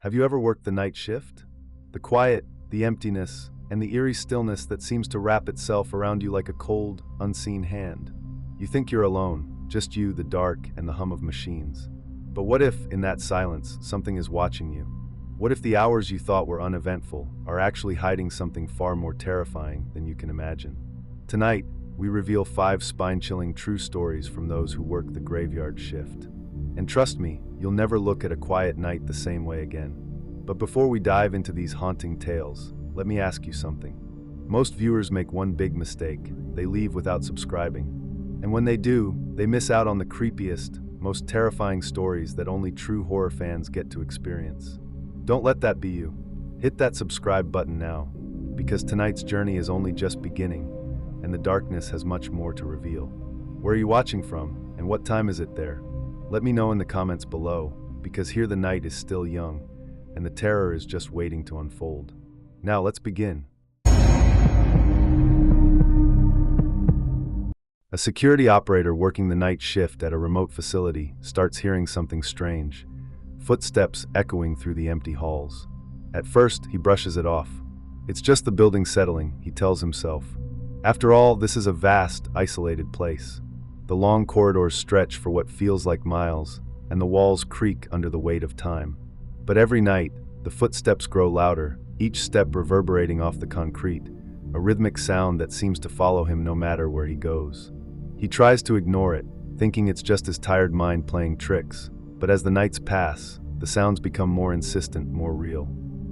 Have you ever worked the night shift? The quiet, the emptiness, and the eerie stillness that seems to wrap itself around you like a cold, unseen hand. You think you're alone, just you, the dark, and the hum of machines. But what if, in that silence, something is watching you? What if the hours you thought were uneventful are actually hiding something far more terrifying than you can imagine? Tonight, we reveal 5 spine-chilling true stories from those who work the graveyard shift. And trust me, you'll never look at a quiet night the same way again. But before we dive into these haunting tales, let me ask you something. Most viewers make one big mistake. They leave without subscribing. And when they do, they miss out on the creepiest, most terrifying stories that only true horror fans get to experience. Don't let that be you. Hit that subscribe button now, because tonight's journey is only just beginning, and the darkness has much more to reveal. Where are you watching from, and what time is it there? Let me know in the comments below, because here the night is still young, and the terror is just waiting to unfold. Now let's begin. A security operator working the night shift at a remote facility starts hearing something strange, footsteps echoing through the empty halls. At first, he brushes it off. It's just the building settling, he tells himself. After all, this is a vast, isolated place. The long corridors stretch for what feels like miles, and the walls creak under the weight of time. But every night, the footsteps grow louder, each step reverberating off the concrete, a rhythmic sound that seems to follow him no matter where he goes. He tries to ignore it, thinking it's just his tired mind playing tricks, but as the nights pass, the sounds become more insistent, more real.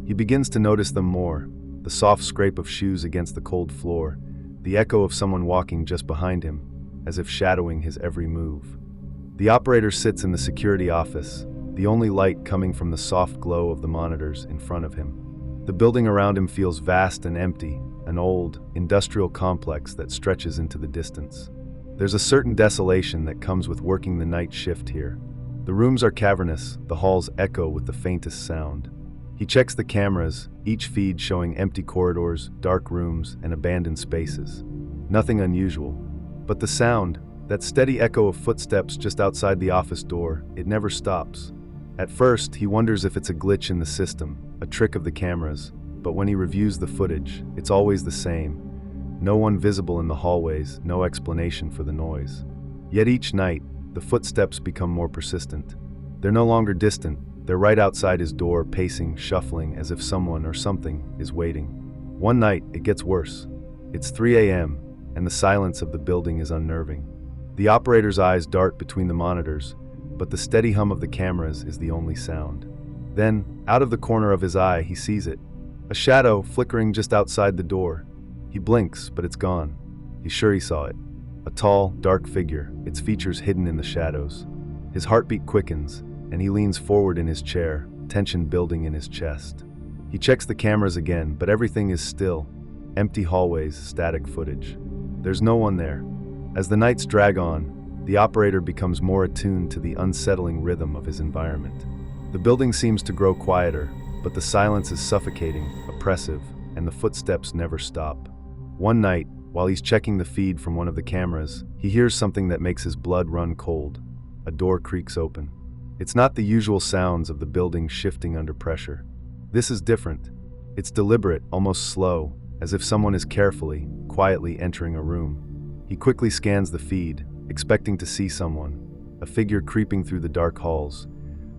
He begins to notice them more, the soft scrape of shoes against the cold floor, the echo of someone walking just behind him, as if shadowing his every move. The operator sits in the security office, the only light coming from the soft glow of the monitors in front of him. The building around him feels vast and empty, an old, industrial complex that stretches into the distance. There's a certain desolation that comes with working the night shift here. The rooms are cavernous, the halls echo with the faintest sound. He checks the cameras, each feed showing empty corridors, dark rooms, and abandoned spaces. Nothing unusual. But the sound, that steady echo of footsteps just outside the office door, it never stops. At first, he wonders if it's a glitch in the system, a trick of the cameras, but when he reviews the footage, it's always the same. No one visible in the hallways, no explanation for the noise. Yet each night, the footsteps become more persistent. They're no longer distant, they're right outside his door, pacing, shuffling, as if someone or something is waiting. One night, it gets worse. It's 3 a.m., and the silence of the building is unnerving. The operator's eyes dart between the monitors, but the steady hum of the cameras is the only sound. Then, out of the corner of his eye, he sees it. A shadow flickering just outside the door. He blinks, but it's gone. He's sure he saw it. A tall, dark figure, its features hidden in the shadows. His heartbeat quickens, and he leans forward in his chair, tension building in his chest. He checks the cameras again, but everything is still. Empty hallways, static footage. There's no one there. As the nights drag on, the operator becomes more attuned to the unsettling rhythm of his environment. The building seems to grow quieter, but the silence is suffocating, oppressive, and the footsteps never stop. One night, while he's checking the feed from one of the cameras, he hears something that makes his blood run cold. A door creaks open. It's not the usual sounds of the building shifting under pressure. This is different. It's deliberate, almost slow, as if someone is carefully, quietly entering a room. He quickly scans the feed, expecting to see someone, a figure creeping through the dark halls.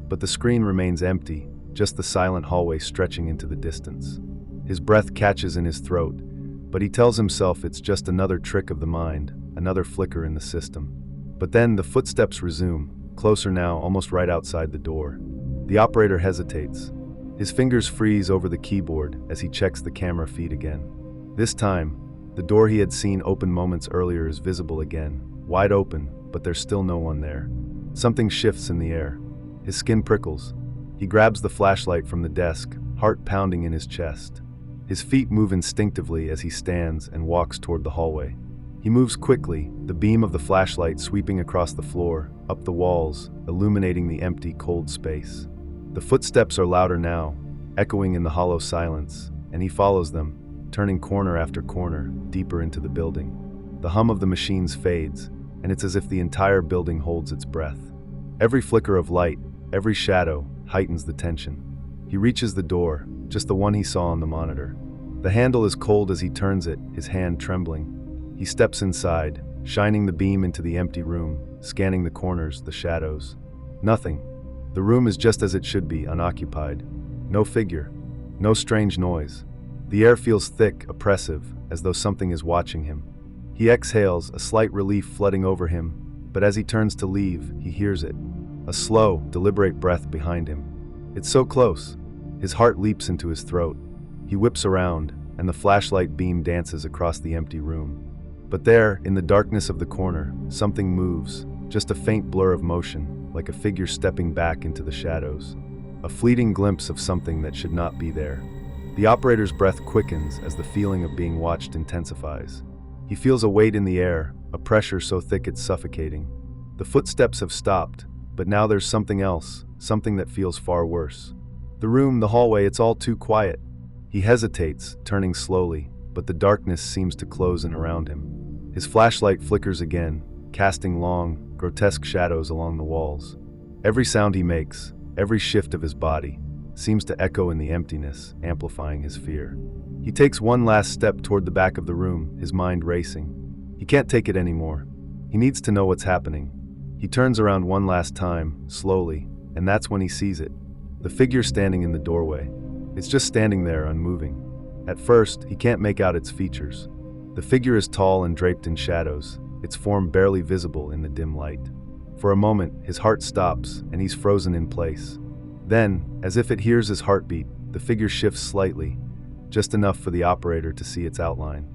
But the screen remains empty, just the silent hallway stretching into the distance. His breath catches in his throat, but he tells himself it's just another trick of the mind, another flicker in the system. But then the footsteps resume, closer now, almost right outside the door. The operator hesitates. His fingers freeze over the keyboard as he checks the camera feed again. This time, the door he had seen open moments earlier is visible again, wide open, but there's still no one there. Something shifts in the air. His skin prickles. He grabs the flashlight from the desk, heart pounding in his chest. His feet move instinctively as he stands and walks toward the hallway. He moves quickly, the beam of the flashlight sweeping across the floor, up the walls, illuminating the empty, cold space. The footsteps are louder now, echoing in the hollow silence, and he follows them, turning corner after corner, deeper into the building. The hum of the machines fades, and it's as if the entire building holds its breath. Every flicker of light, every shadow, heightens the tension. He reaches the door, just the one he saw on the monitor. The handle is cold as he turns it, his hand trembling. He steps inside, shining the beam into the empty room, scanning the corners, the shadows. Nothing. The room is just as it should be, unoccupied. No figure. No strange noise. The air feels thick, oppressive, as though something is watching him. He exhales, a slight relief flooding over him, but as he turns to leave, he hears it. A slow, deliberate breath behind him. It's so close. His heart leaps into his throat. He whips around, and the flashlight beam dances across the empty room. But there, in the darkness of the corner, something moves, just a faint blur of motion, like a figure stepping back into the shadows. A fleeting glimpse of something that should not be there. The operator's breath quickens as the feeling of being watched intensifies. He feels a weight in the air, a pressure so thick it's suffocating. The footsteps have stopped, but now there's something else, something that feels far worse. The room, the hallway, it's all too quiet. He hesitates, turning slowly, but the darkness seems to close in around him. His flashlight flickers again, casting long, grotesque shadows along the walls. Every sound he makes, every shift of his body, seems to echo in the emptiness, amplifying his fear. He takes one last step toward the back of the room, his mind racing. He can't take it anymore. He needs to know what's happening. He turns around one last time, slowly, and that's when he sees it. The figure standing in the doorway. It's just standing there, unmoving. At first, he can't make out its features. The figure is tall and draped in shadows, its form barely visible in the dim light. For a moment, his heart stops, and he's frozen in place. Then, as if it hears his heartbeat, the figure shifts slightly, just enough for the operator to see its outline.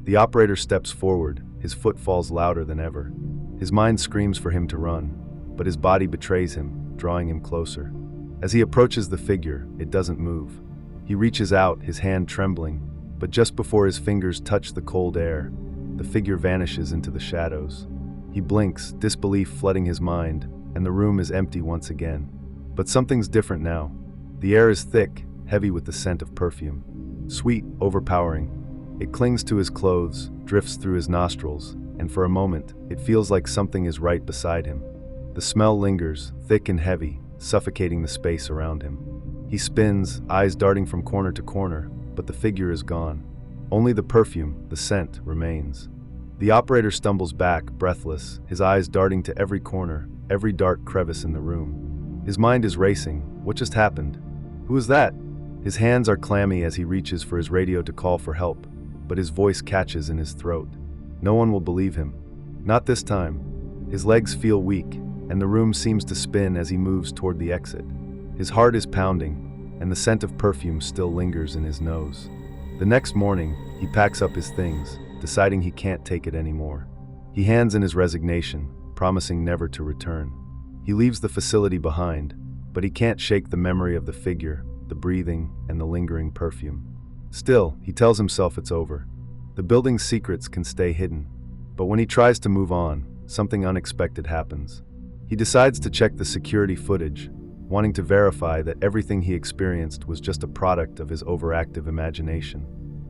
The operator steps forward, his foot falls louder than ever. His mind screams for him to run, but his body betrays him, drawing him closer. As he approaches the figure, it doesn't move. He reaches out, his hand trembling, but just before his fingers touch the cold air, the figure vanishes into the shadows. He blinks, disbelief flooding his mind, and the room is empty once again. But something's different now. The air is thick, heavy with the scent of perfume. Sweet, overpowering. It clings to his clothes, drifts through his nostrils, and for a moment, it feels like something is right beside him. The smell lingers, thick and heavy, suffocating the space around him. He spins, eyes darting from corner to corner, but the figure is gone. Only the perfume, the scent, remains. The operator stumbles back, breathless, his eyes darting to every corner, every dark crevice in the room. His mind is racing. What just happened? Who is that? His hands are clammy as he reaches for his radio to call for help, but his voice catches in his throat. No one will believe him. Not this time. His legs feel weak, and the room seems to spin as he moves toward the exit. His heart is pounding, and the scent of perfume still lingers in his nose. The next morning, he packs up his things, deciding he can't take it anymore. He hands in his resignation, promising never to return. He leaves the facility behind, but he can't shake the memory of the figure, the breathing, and the lingering perfume. Still, he tells himself it's over. The building's secrets can stay hidden. But when he tries to move on, something unexpected happens. He decides to check the security footage, wanting to verify that everything he experienced was just a product of his overactive imagination.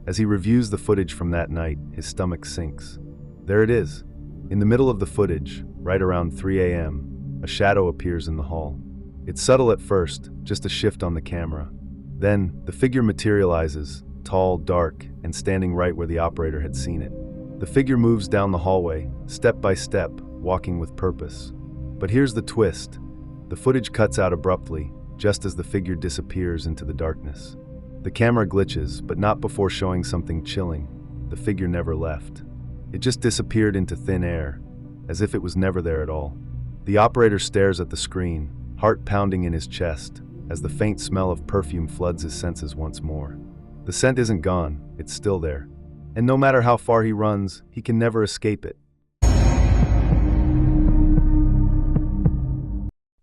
As he reviews the footage from that night, his stomach sinks. There it is. In the middle of the footage, right around 3 a.m., a shadow appears in the hall. It's subtle at first, just a shift on the camera. Then, the figure materializes, tall, dark, and standing right where the operator had seen it. The figure moves down the hallway, step by step, walking with purpose. But here's the twist. The footage cuts out abruptly, just as the figure disappears into the darkness. The camera glitches, but not before showing something chilling. The figure never left. It just disappeared into thin air, as if it was never there at all. The operator stares at the screen, heart pounding in his chest, as the faint smell of perfume floods his senses once more. The scent isn't gone, it's still there. And no matter how far he runs, he can never escape it.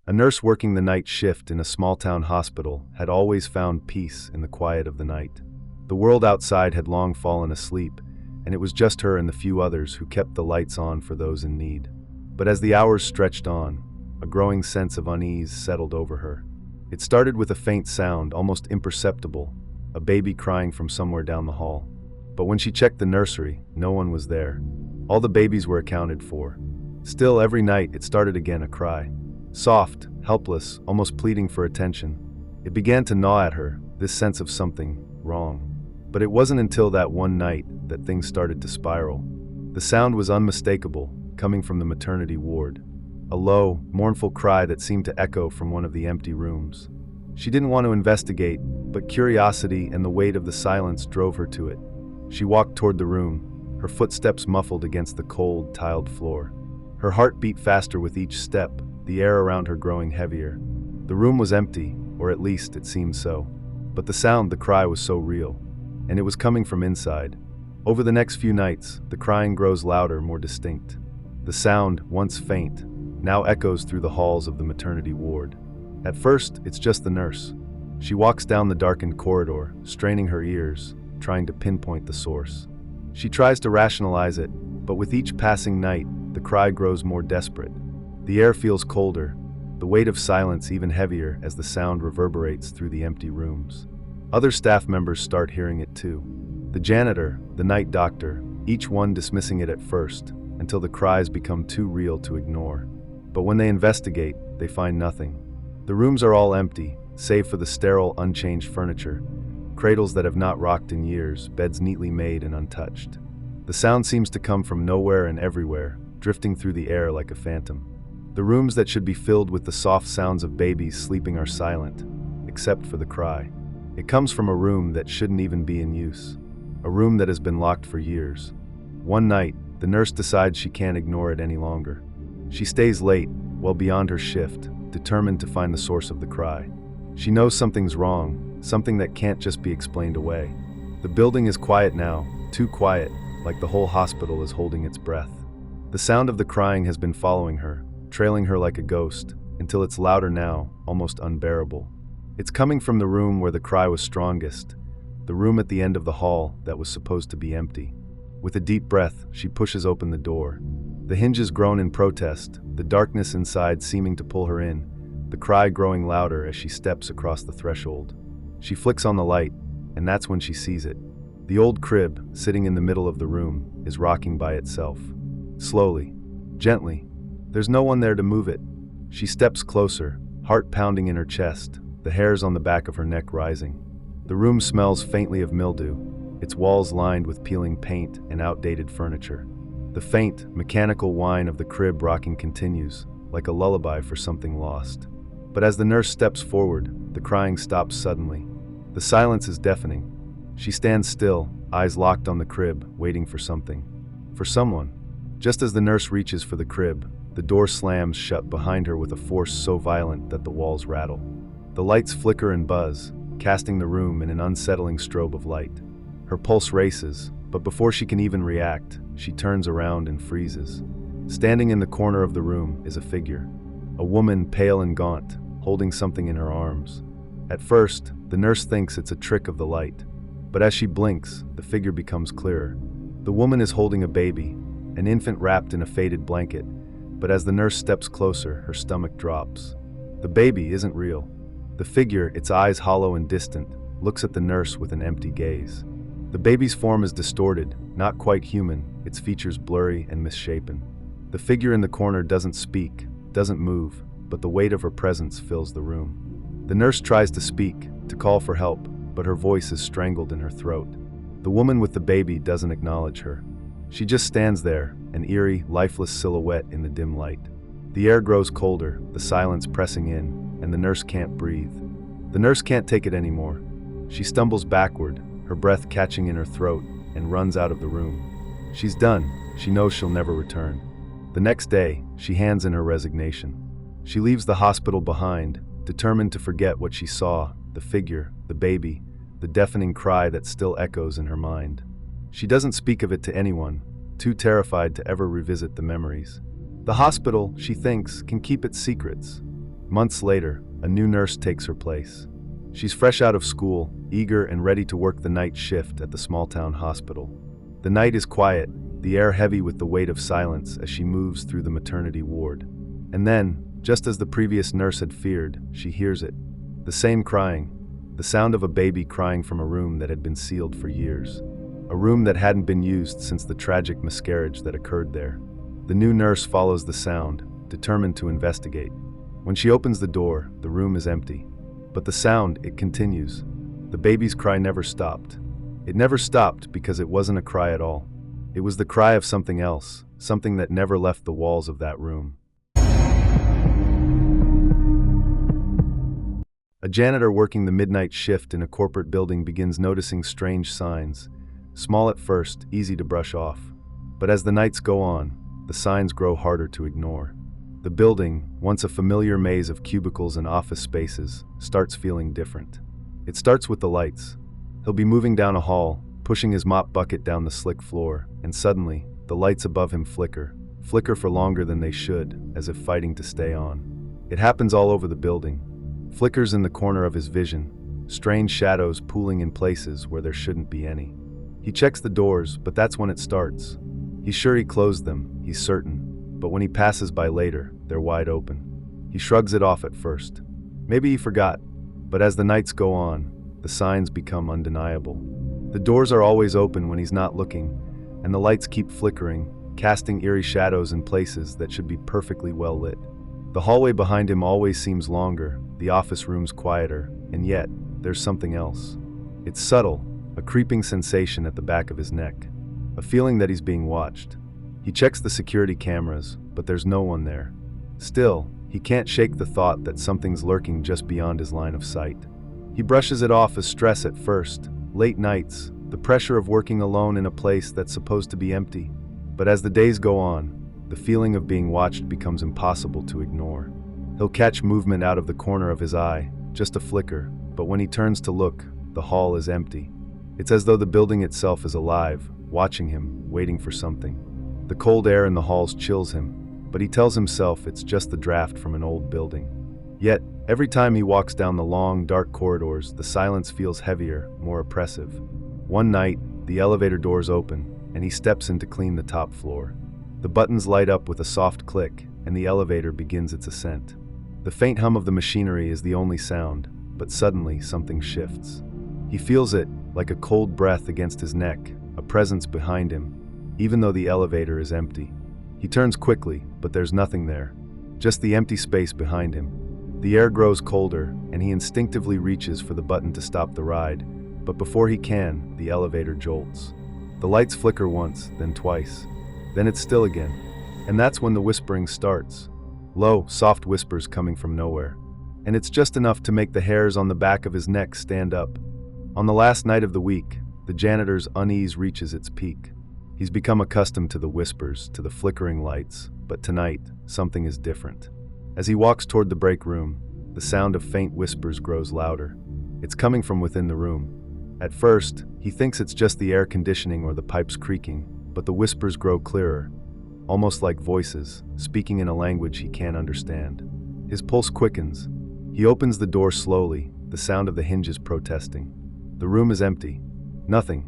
A nurse working the night shift in a small-town hospital had always found peace in the quiet of the night. The world outside had long fallen asleep, and it was just her and the few others who kept the lights on for those in need. But as the hours stretched on, a growing sense of unease settled over her. It started with a faint sound, almost imperceptible, a baby crying from somewhere down the hall. But when she checked the nursery, no one was there. All the babies were accounted for. Still, every night it started again, a cry. Soft, helpless, almost pleading for attention. It began to gnaw at her, this sense of something wrong. But it wasn't until that one night that things started to spiral. The sound was unmistakable, coming from the maternity ward. A low, mournful cry that seemed to echo from one of the empty rooms. She didn't want to investigate, but curiosity and the weight of the silence drove her to it. She walked toward the room, her footsteps muffled against the cold, tiled floor. Her heart beat faster with each step, the air around her growing heavier. The room was empty, or at least it seemed so. But the sound, the cry, was so real. And it was coming from inside. Over the next few nights, the crying grows louder, more distinct. The sound, once faint, now echoes through the halls of the maternity ward. At first, it's just the nurse. She walks down the darkened corridor, straining her ears, trying to pinpoint the source. She tries to rationalize it, but with each passing night, the cry grows more desperate. The air feels colder, the weight of silence even heavier as the sound reverberates through the empty rooms. Other staff members start hearing it too. The janitor, the night doctor, each one dismissing it at first, until the cries become too real to ignore. But when they investigate, they find nothing. The rooms are all empty, save for the sterile, unchanged furniture, cradles that have not rocked in years, beds neatly made and untouched. The sound seems to come from nowhere and everywhere, drifting through the air like a phantom. The rooms that should be filled with the soft sounds of babies sleeping are silent, except for the cry. It comes from a room that shouldn't even be in use, a room that has been locked for years. One night, the nurse decides she can't ignore it any longer. She stays late, well beyond her shift, determined to find the source of the cry. She knows something's wrong, something that can't just be explained away. The building is quiet now, too quiet, like the whole hospital is holding its breath. The sound of the crying has been following her, trailing her like a ghost, until it's louder now, almost unbearable. It's coming from the room where the cry was strongest, the room at the end of the hall that was supposed to be empty. With a deep breath, she pushes open the door. The hinges groan in protest, the darkness inside seeming to pull her in, the cry growing louder as she steps across the threshold. She flicks on the light, and that's when she sees it. The old crib, sitting in the middle of the room, is rocking by itself. Slowly, gently. There's no one there to move it. She steps closer, heart pounding in her chest, the hairs on the back of her neck rising. The room smells faintly of mildew, its walls lined with peeling paint and outdated furniture. The faint, mechanical whine of the crib rocking continues, like a lullaby for something lost. But as the nurse steps forward, the crying stops suddenly. The silence is deafening. She stands still, eyes locked on the crib, waiting for something. For someone. Just as the nurse reaches for the crib, the door slams shut behind her with a force so violent that the walls rattle. The lights flicker and buzz, casting the room in an unsettling strobe of light. Her pulse races, but before she can even react, she turns around and freezes. Standing in the corner of the room is a figure. A woman, pale and gaunt, holding something in her arms. At first, the nurse thinks it's a trick of the light, but as she blinks, the figure becomes clearer. The woman is holding a baby, an infant wrapped in a faded blanket, but as the nurse steps closer, her stomach drops. The baby isn't real. The figure, its eyes hollow and distant, looks at the nurse with an empty gaze. The baby's form is distorted, not quite human, its features blurry and misshapen. The figure in the corner doesn't speak, doesn't move, but the weight of her presence fills the room. The nurse tries to speak, to call for help, but her voice is strangled in her throat. The woman with the baby doesn't acknowledge her. She just stands there, an eerie, lifeless silhouette in the dim light. The air grows colder, the silence pressing in, and the nurse can't breathe. The nurse can't take it anymore. She stumbles backward, her breath catching in her throat, and runs out of the room. She's done. She knows she'll never return. The next day, she hands in her resignation. She leaves the hospital behind, determined to forget what she saw, the figure, the baby, the deafening cry that still echoes in her mind. She doesn't speak of it to anyone, too terrified to ever revisit the memories. The hospital, she thinks, can keep its secrets. Months later, a new nurse takes her place. She's fresh out of school, eager and ready to work the night shift at the small-town hospital. The night is quiet, the air heavy with the weight of silence as she moves through the maternity ward. And then, just as the previous nurse had feared, she hears it. The same crying, the sound of a baby crying from a room that had been sealed for years. A room that hadn't been used since the tragic miscarriage that occurred there. The new nurse follows the sound, determined to investigate. When she opens the door, the room is empty. But the sound, it continues. The baby's cry never stopped. It never stopped because it wasn't a cry at all. It was the cry of something else, something that never left the walls of that room. A janitor working the midnight shift in a corporate building begins noticing strange signs. Small at first, easy to brush off. But as the nights go on, the signs grow harder to ignore. The building, once a familiar maze of cubicles and office spaces, starts feeling different. It starts with the lights. He'll be moving down a hall, pushing his mop bucket down the slick floor, and suddenly, the lights above him flicker for longer than they should, as if fighting to stay on. It happens all over the building. Flickers in the corner of his vision, strange shadows pooling in places where there shouldn't be any. He checks the doors, but that's when it starts. He's sure he closed them, he's certain, but when he passes by later, they're wide open. He shrugs it off at first. Maybe he forgot, but as the nights go on, the signs become undeniable. The doors are always open when he's not looking, and the lights keep flickering, casting eerie shadows in places that should be perfectly well lit. The hallway behind him always seems longer, the office rooms quieter, and yet, there's something else. It's subtle, a creeping sensation at the back of his neck, a feeling that he's being watched. He checks the security cameras, but there's no one there. Still, he can't shake the thought that something's lurking just beyond his line of sight. He brushes it off as stress at first, late nights, the pressure of working alone in a place that's supposed to be empty. But as the days go on, the feeling of being watched becomes impossible to ignore. He'll catch movement out of the corner of his eye, just a flicker, but when he turns to look, the hall is empty. It's as though the building itself is alive, watching him, waiting for something. The cold air in the halls chills him, but he tells himself it's just the draft from an old building. Yet, every time he walks down the long, dark corridors, the silence feels heavier, more oppressive. One night, the elevator doors open, and he steps in to clean the top floor. The buttons light up with a soft click, and the elevator begins its ascent. The faint hum of the machinery is the only sound, but suddenly something shifts. He feels it, like a cold breath against his neck, a presence behind him, even though the elevator is empty. He turns quickly, but there's nothing there, just the empty space behind him. The air grows colder, and he instinctively reaches for the button to stop the ride, but before he can, the elevator jolts. The lights flicker once, then twice. Then it's still again, and that's when the whispering starts. Low, soft whispers coming from nowhere. And it's just enough to make the hairs on the back of his neck stand up. On the last night of the week, the janitor's unease reaches its peak. He's become accustomed to the whispers, to the flickering lights, but tonight, something is different. As he walks toward the break room, the sound of faint whispers grows louder. It's coming from within the room. At first, he thinks it's just the air conditioning or the pipes creaking, but the whispers grow clearer, almost like voices, speaking in a language he can't understand. His pulse quickens. He opens the door slowly, the sound of the hinges protesting. The room is empty. Nothing.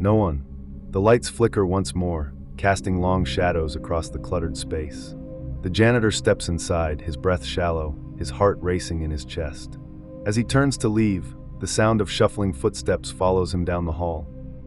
No one. The lights flicker once more, casting long shadows across the cluttered space. The janitor steps inside, his breath shallow, his heart racing in his chest. As he turns to leave, the sound of shuffling footsteps follows him down the hall.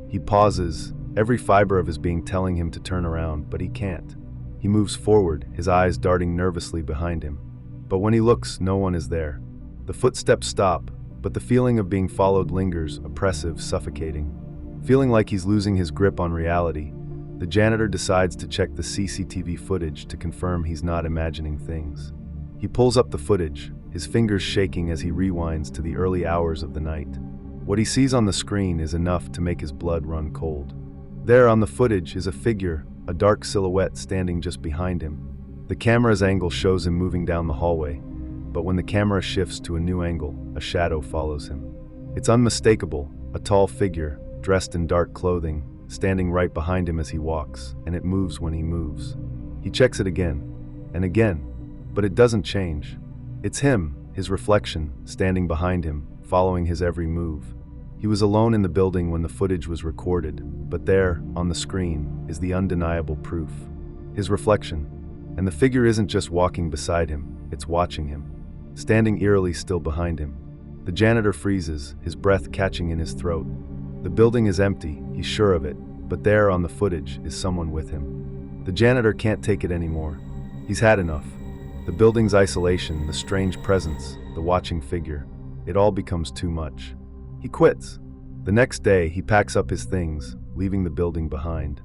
He pauses, every fiber of his being telling him to turn around, but he can't. He moves forward, his eyes darting nervously behind him. But when he looks, no one is there. The footsteps stop, but the feeling of being followed lingers, oppressive, suffocating. Feeling like he's losing his grip on reality, the janitor decides to check the CCTV footage to confirm he's not imagining things. He pulls up the footage, his fingers shaking as he rewinds to the early hours of the night. What he sees on the screen is enough to make his blood run cold. There on the footage is a figure, a dark silhouette standing just behind him. The camera's angle shows him moving down the hallway, but when the camera shifts to a new angle, a shadow follows him. It's unmistakable, a tall figure, dressed in dark clothing, standing right behind him as he walks, and it moves when he moves. He checks it again, and again, but it doesn't change. It's him, his reflection, standing behind him, following his every move. He was alone in the building when the footage was recorded, but there, on the screen, is the undeniable proof. His reflection. And the figure isn't just walking beside him, it's watching him, standing eerily still behind him. The janitor freezes, his breath catching in his throat. The building is empty, he's sure of it, but there on the footage is someone with him. The janitor can't take it anymore. He's had enough. The building's isolation, the strange presence, the watching figure. It all becomes too much. He quits. The next day, he packs up his things, leaving the building behind.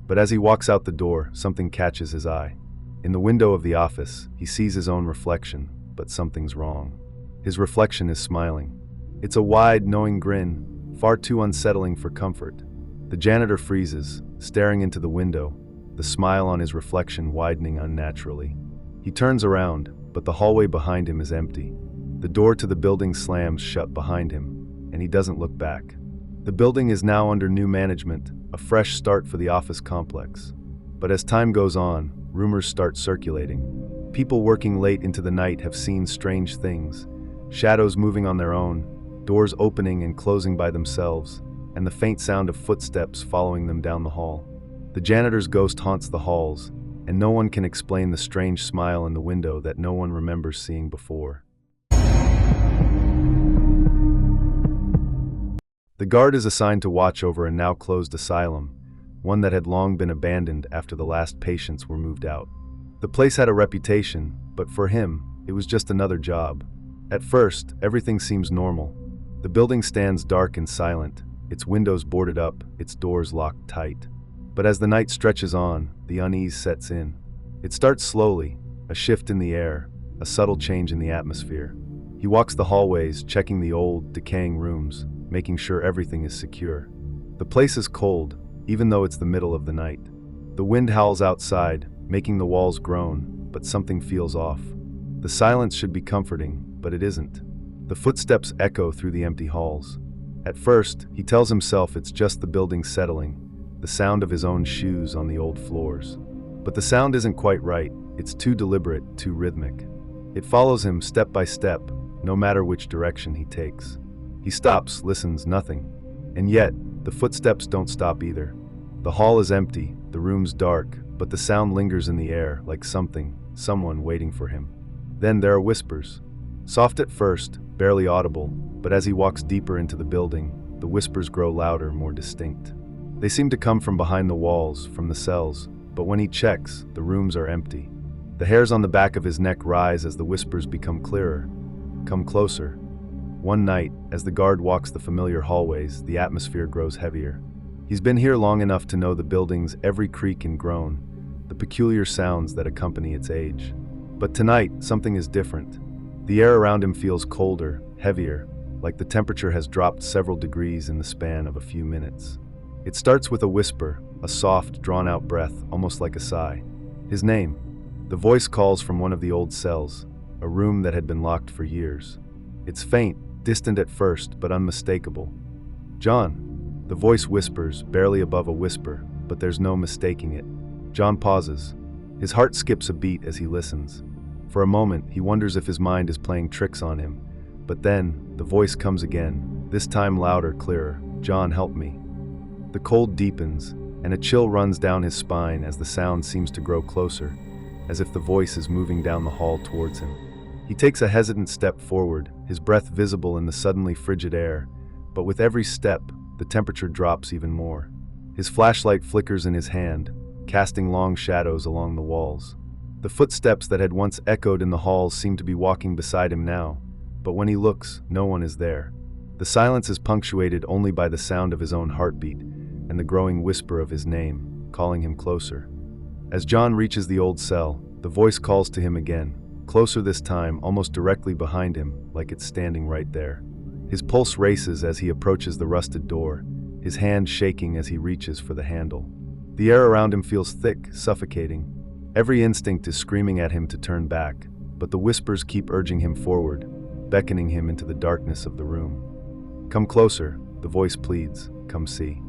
But as he walks out the door, something catches his eye. In the window of the office, he sees his own reflection, but something's wrong. His reflection is smiling. It's a wide, knowing grin, far too unsettling for comfort. The janitor freezes, staring into the window, the smile on his reflection widening unnaturally. He turns around, but the hallway behind him is empty. The door to the building slams shut behind him, and he doesn't look back. The building is now under new management, a fresh start for the office complex. But as time goes on, rumors start circulating. People working late into the night have seen strange things, shadows moving on their own, doors opening and closing by themselves, and the faint sound of footsteps following them down the hall. The janitor's ghost haunts the halls, and no one can explain the strange smile in the window that no one remembers seeing before. The guard is assigned to watch over a now closed asylum, one that had long been abandoned after the last patients were moved out. The place had a reputation, but for him, it was just another job. At first, everything seems normal. The building stands dark and silent, its windows boarded up, its doors locked tight. But as the night stretches on, the unease sets in. It starts slowly, a shift in the air, a subtle change in the atmosphere. He walks the hallways, checking the old, decaying rooms, making sure everything is secure. The place is cold, even though it's the middle of the night. The wind howls outside, making the walls groan, but something feels off. The silence should be comforting, but it isn't. The footsteps echo through the empty halls. At first, he tells himself it's just the building settling, the sound of his own shoes on the old floors. But the sound isn't quite right. It's too deliberate, too rhythmic. It follows him step by step, no matter which direction he takes. He stops, listens, nothing. And yet, the footsteps don't stop either. The hall is empty, the room's dark, but the sound lingers in the air like someone waiting for him. Then there are whispers. Soft at first, barely audible, but as he walks deeper into the building, the whispers grow louder, more distinct. They seem to come from behind the walls, from the cells, but when he checks, the rooms are empty. The hairs on the back of his neck rise as the whispers become clearer. Come closer. One night, as the guard walks the familiar hallways, the atmosphere grows heavier. He's been here long enough to know the building's every creak and groan, the peculiar sounds that accompany its age. But tonight, something is different. The air around him feels colder, heavier, like the temperature has dropped several degrees in the span of a few minutes. It starts with a whisper, a soft, drawn-out breath, almost like a sigh. His name. The voice calls from one of the old cells, a room that had been locked for years. It's faint, distant at first, but unmistakable. "John," the voice whispers, barely above a whisper, but there's no mistaking it. John pauses. His heart skips a beat as he listens. For a moment, he wonders if his mind is playing tricks on him. But then, the voice comes again, this time louder, clearer. "John, help me." The cold deepens, and a chill runs down his spine as the sound seems to grow closer, as if the voice is moving down the hall towards him. He takes a hesitant step forward, his breath visible in the suddenly frigid air, but with every step, the temperature drops even more. His flashlight flickers in his hand, casting long shadows along the walls. The footsteps that had once echoed in the halls seem to be walking beside him now, but when he looks, no one is there. The silence is punctuated only by the sound of his own heartbeat and the growing whisper of his name, calling him closer. As John reaches the old cell, the voice calls to him again, closer this time, almost directly behind him, like it's standing right there. His pulse races as he approaches the rusted door, his hand shaking as he reaches for the handle. The air around him feels thick, suffocating. Every instinct is screaming at him to turn back, but the whispers keep urging him forward, beckoning him into the darkness of the room. "Come closer," the voice pleads, "come see."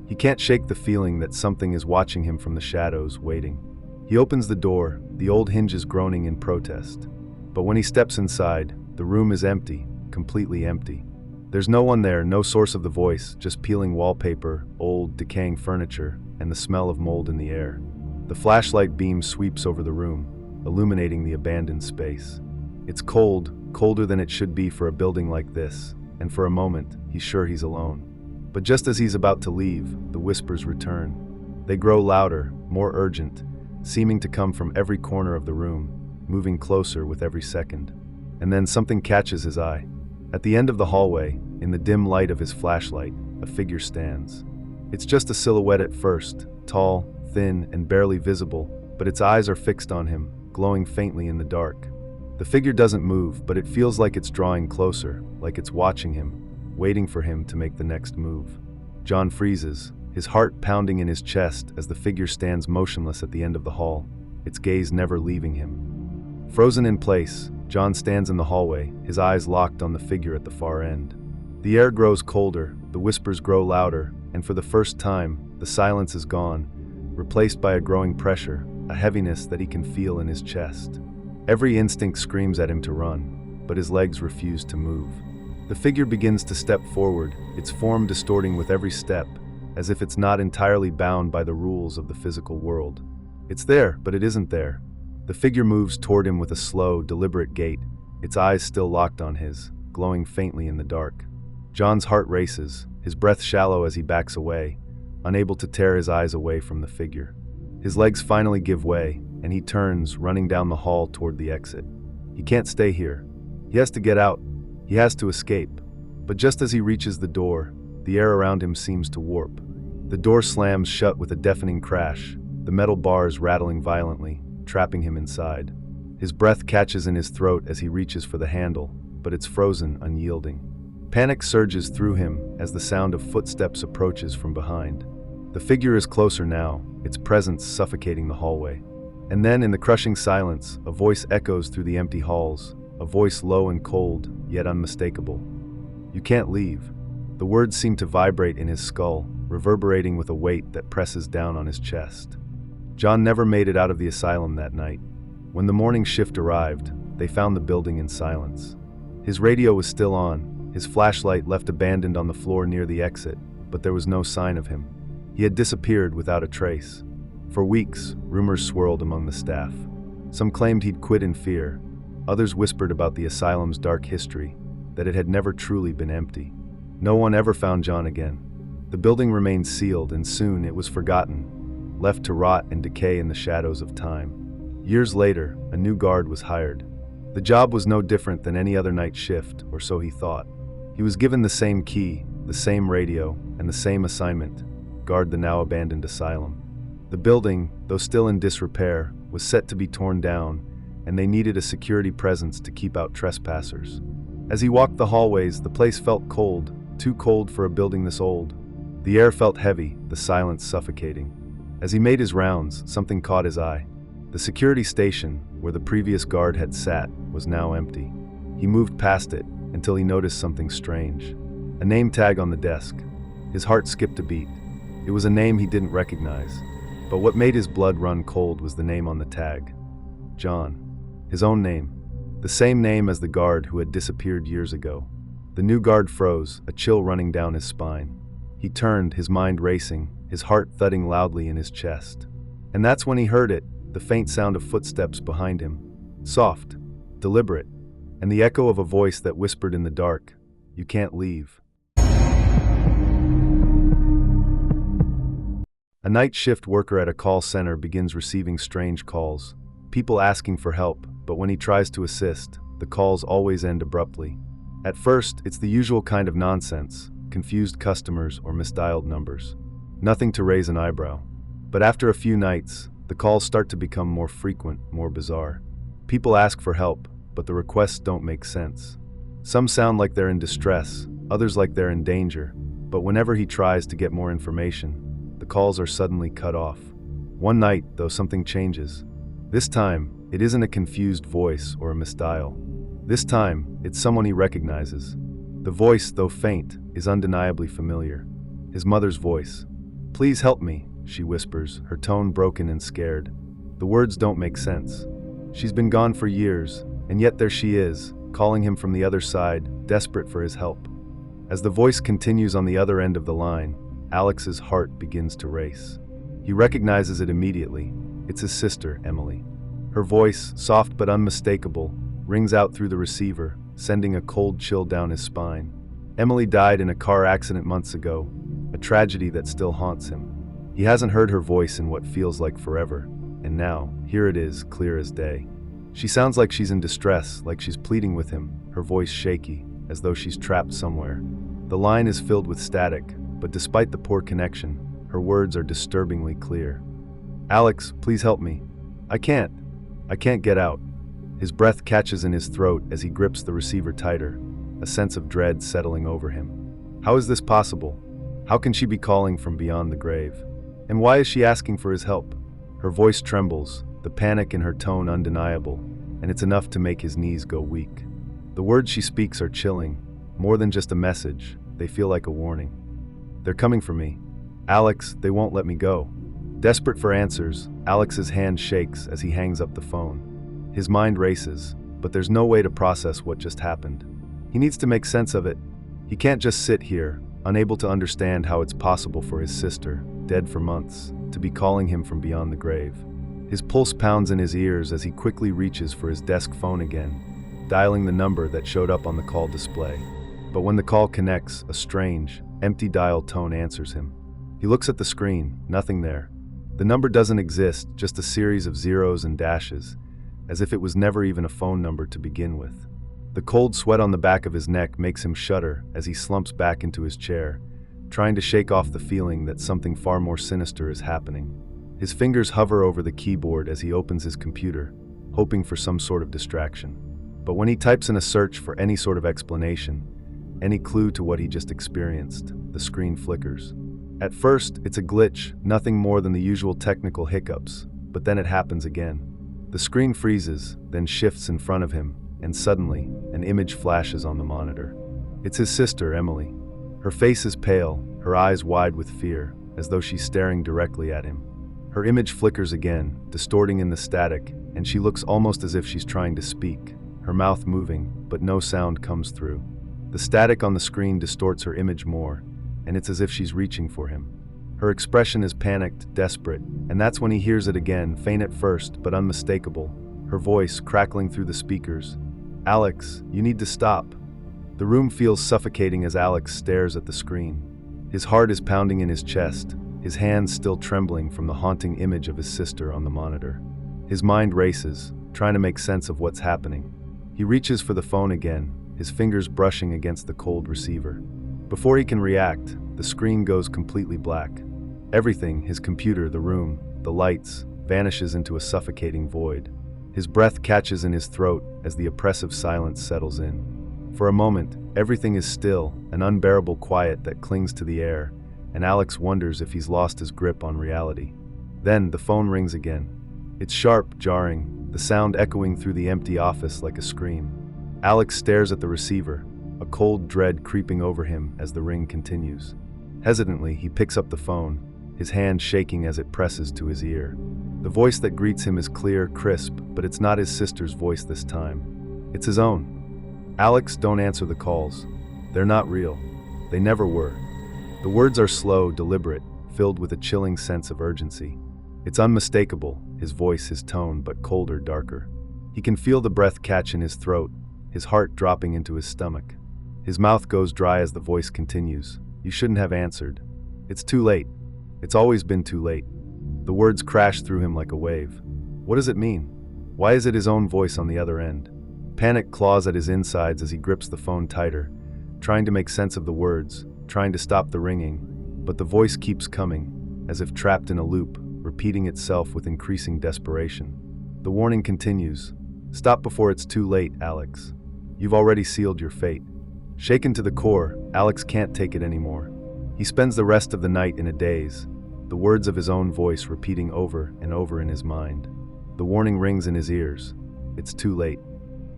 He can't shake the feeling that something is watching him from the shadows, waiting. He opens the door, the old hinges groaning in protest. But when he steps inside, the room is empty, completely empty. There's no one there, no source of the voice, just peeling wallpaper, old, decaying furniture, and the smell of mold in the air. The flashlight beam sweeps over the room, illuminating the abandoned space. It's cold, colder than it should be for a building like this, and for a moment, he's sure he's alone. But just as he's about to leave, the whispers return. They grow louder, more urgent, seeming to come from every corner of the room, moving closer with every second. And then something catches his eye. At the end of the hallway, in the dim light of his flashlight, a figure stands. It's just a silhouette at first, tall, thin, and barely visible, but its eyes are fixed on him, glowing faintly in the dark. The figure doesn't move, but it feels like it's drawing closer, like it's watching him, waiting for him to make the next move. John freezes, his heart pounding in his chest as the figure stands motionless at the end of the hall, its gaze never leaving him. Frozen in place, John stands in the hallway, his eyes locked on the figure at the far end. The air grows colder, the whispers grow louder, and for the first time, the silence is gone, replaced by a growing pressure, a heaviness that he can feel in his chest. Every instinct screams at him to run, but his legs refuse to move. The figure begins to step forward, its form distorting with every step, as if it's not entirely bound by the rules of the physical world. It's there, but it isn't there. The figure moves toward him with a slow, deliberate gait, its eyes still locked on his, glowing faintly in the dark. John's heart races, his breath shallow as he backs away, unable to tear his eyes away from the figure. His legs finally give way, and he turns, running down the hall toward the exit. He can't stay here. He has to get out. He has to escape. But just as he reaches the door, the air around him seems to warp. The door slams shut with a deafening crash, the metal bars rattling violently, trapping him inside. His breath catches in his throat as he reaches for the handle, but it's frozen, unyielding. Panic surges through him as the sound of footsteps approaches from behind. The figure is closer now, its presence suffocating the hallway. And then, in the crushing silence, a voice echoes through the empty halls, a voice low and cold, yet unmistakable. "You can't leave." The words seem to vibrate in his skull, reverberating with a weight that presses down on his chest. John never made it out of the asylum that night. When the morning shift arrived, they found the building in silence. His radio was still on, his flashlight left abandoned on the floor near the exit, but there was no sign of him. He had disappeared without a trace. For weeks, rumors swirled among the staff. Some claimed he'd quit in fear. Others whispered about the asylum's dark history, that it had never truly been empty. No one ever found John again. The building remained sealed, and soon it was forgotten, left to rot and decay in the shadows of time. Years later, a new guard was hired. The job was no different than any other night shift, or so he thought. He was given the same key, the same radio, and the same assignment: guard the now abandoned asylum. The building, though still in disrepair, was set to be torn down, and they needed a security presence to keep out trespassers. As he walked the hallways, the place felt cold, too cold for a building this old. The air felt heavy, the silence suffocating. As he made his rounds, something caught his eye. The security station, where the previous guard had sat, was now empty. He moved past it until he noticed something strange. A name tag on the desk. His heart skipped a beat. It was a name he didn't recognize. But what made his blood run cold was the name on the tag. John. His own name. The same name as the guard who had disappeared years ago. The new guard froze, a chill running down his spine. He turned, his mind racing, his heart thudding loudly in his chest. And that's when he heard it, the faint sound of footsteps behind him. Soft, deliberate, and the echo of a voice that whispered in the dark, "You can't leave." A night shift worker at a call center begins receiving strange calls. People asking for help, but when he tries to assist, the calls always end abruptly. At first, it's the usual kind of nonsense, confused customers or misdialed numbers. Nothing to raise an eyebrow. But after a few nights, the calls start to become more frequent, more bizarre. People ask for help, but the requests don't make sense. Some sound like they're in distress, others like they're in danger, but whenever he tries to get more information, the calls are suddenly cut off. One night, though, something changes. This time, it isn't a confused voice or a misdial. This time, it's someone he recognizes. The voice, though faint, is undeniably familiar. His mother's voice. "Please help me," she whispers, her tone broken and scared. The words don't make sense. She's been gone for years, and yet there she is, calling him from the other side, desperate for his help. As the voice continues on the other end of the line, Alex's heart begins to race. He recognizes it immediately. It's his sister, Emily. Her voice, soft but unmistakable, rings out through the receiver, sending a cold chill down his spine. Emily died in a car accident months ago, a tragedy that still haunts him. He hasn't heard her voice in what feels like forever, and now, here it is, clear as day. She sounds like she's in distress, like she's pleading with him, her voice shaky. as though she's trapped somewhere. The line is filled with static, but despite the poor connection, her words are disturbingly clear. "Alex, please help me. I can't get out." His breath catches in his throat as he grips the receiver tighter, a sense of dread settling over him. How is this possible? How can she be calling from beyond the grave? And why is she asking for his help? Her voice trembles, the panic in her tone undeniable, and it's enough to make his knees go weak. The words she speaks are chilling, more than just a message, they feel like a warning. "They're coming for me. Alex, they won't let me go." Desperate for answers, Alex's hand shakes as he hangs up the phone. His mind races, but there's no way to process what just happened. He needs to make sense of it. He can't just sit here, unable to understand how it's possible for his sister, dead for months, to be calling him from beyond the grave. His pulse pounds in his ears as he quickly reaches for his desk phone again, dialing the number that showed up on the call display. But when the call connects, a strange, empty dial tone answers him. He looks at the screen, nothing there. The number doesn't exist, just a series of zeros and dashes, as if it was never even a phone number to begin with. The cold sweat on the back of his neck makes him shudder as he slumps back into his chair, trying to shake off the feeling that something far more sinister is happening. His fingers hover over the keyboard as he opens his computer, hoping for some sort of distraction. But when he types in a search for any sort of explanation, any clue to what he just experienced, the screen flickers. At first, it's a glitch, nothing more than the usual technical hiccups, but then it happens again. The screen freezes, then shifts in front of him, and suddenly, an image flashes on the monitor. It's his sister, Emily. Her face is pale, her eyes wide with fear, as though she's staring directly at him. Her image flickers again, distorting in the static, and she looks almost as if she's trying to speak, her mouth moving, but no sound comes through. The static on the screen distorts her image more, and it's as if she's reaching for him. Her expression is panicked, desperate, and that's when he hears it again, faint at first, but unmistakable, her voice crackling through the speakers. "Alex, you need to stop." The room feels suffocating as Alex stares at the screen. His heart is pounding in his chest, his hands still trembling from the haunting image of his sister on the monitor. His mind races, trying to make sense of what's happening. He reaches for the phone again, his fingers brushing against the cold receiver. Before he can react, the screen goes completely black. Everything, his computer, the room, the lights, vanishes into a suffocating void. His breath catches in his throat as the oppressive silence settles in. For a moment, everything is still, an unbearable quiet that clings to the air, and Alex wonders if he's lost his grip on reality. Then the phone rings again. It's sharp, jarring, the sound echoing through the empty office like a scream. Alex stares at the receiver, a cold dread creeping over him as the ring continues. Hesitantly, he picks up the phone, his hand shaking as it presses to his ear. The voice that greets him is clear, crisp, but it's not his sister's voice this time. It's his own. "Alex, don't answer the calls. They're not real. They never were." The words are slow, deliberate, filled with a chilling sense of urgency. It's unmistakable, his voice, his tone, but colder, darker. He can feel the breath catch in his throat, his heart dropping into his stomach. His mouth goes dry as the voice continues. "You shouldn't have answered. It's too late. It's always been too late." The words crash through him like a wave. What does it mean? Why is it his own voice on the other end? Panic claws at his insides as he grips the phone tighter, trying to make sense of the words, trying to stop the ringing, but the voice keeps coming, as if trapped in a loop, repeating itself with increasing desperation. The warning continues. "Stop before it's too late, Alex. You've already sealed your fate." Shaken to the core, Alex can't take it anymore. He spends the rest of the night in a daze, the words of his own voice repeating over and over in his mind. The warning rings in his ears. It's too late.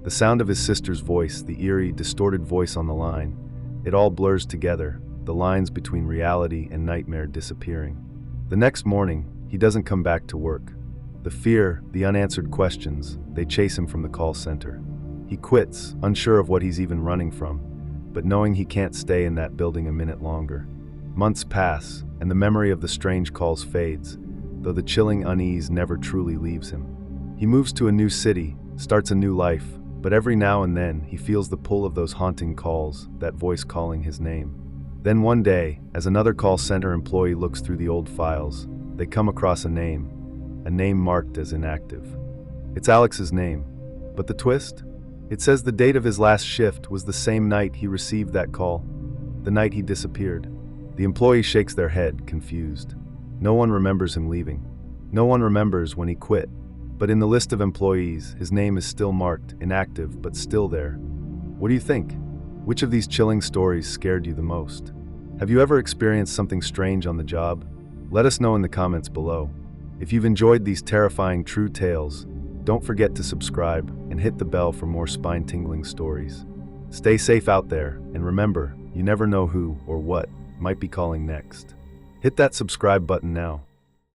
The sound of his sister's voice, the eerie, distorted voice on the line, it all blurs together, the lines between reality and nightmare disappearing. The next morning, he doesn't come back to work. The fear, the unanswered questions, they chase him from the call center. He quits, unsure of what he's even running from, but knowing he can't stay in that building a minute longer. Months pass, and the memory of the strange calls fades, though the chilling unease never truly leaves him. He moves to a new city, starts a new life, but every now and then he feels the pull of those haunting calls, that voice calling his name. Then one day, as another call center employee looks through the old files, they come across a name marked as inactive. It's Alex's name, but the twist? It says the date of his last shift was the same night he received that call, the night he disappeared. The employee shakes their head, confused. No one remembers him leaving. No one remembers when he quit. But in the list of employees, his name is still marked, inactive, but still there. What do you think? Which of these chilling stories scared you the most? Have you ever experienced something strange on the job? Let us know in the comments below. If you've enjoyed these terrifying true tales, don't forget to subscribe and hit the bell for more spine-tingling stories. Stay safe out there, and remember, you never know who or what might be calling next. Hit that subscribe button now.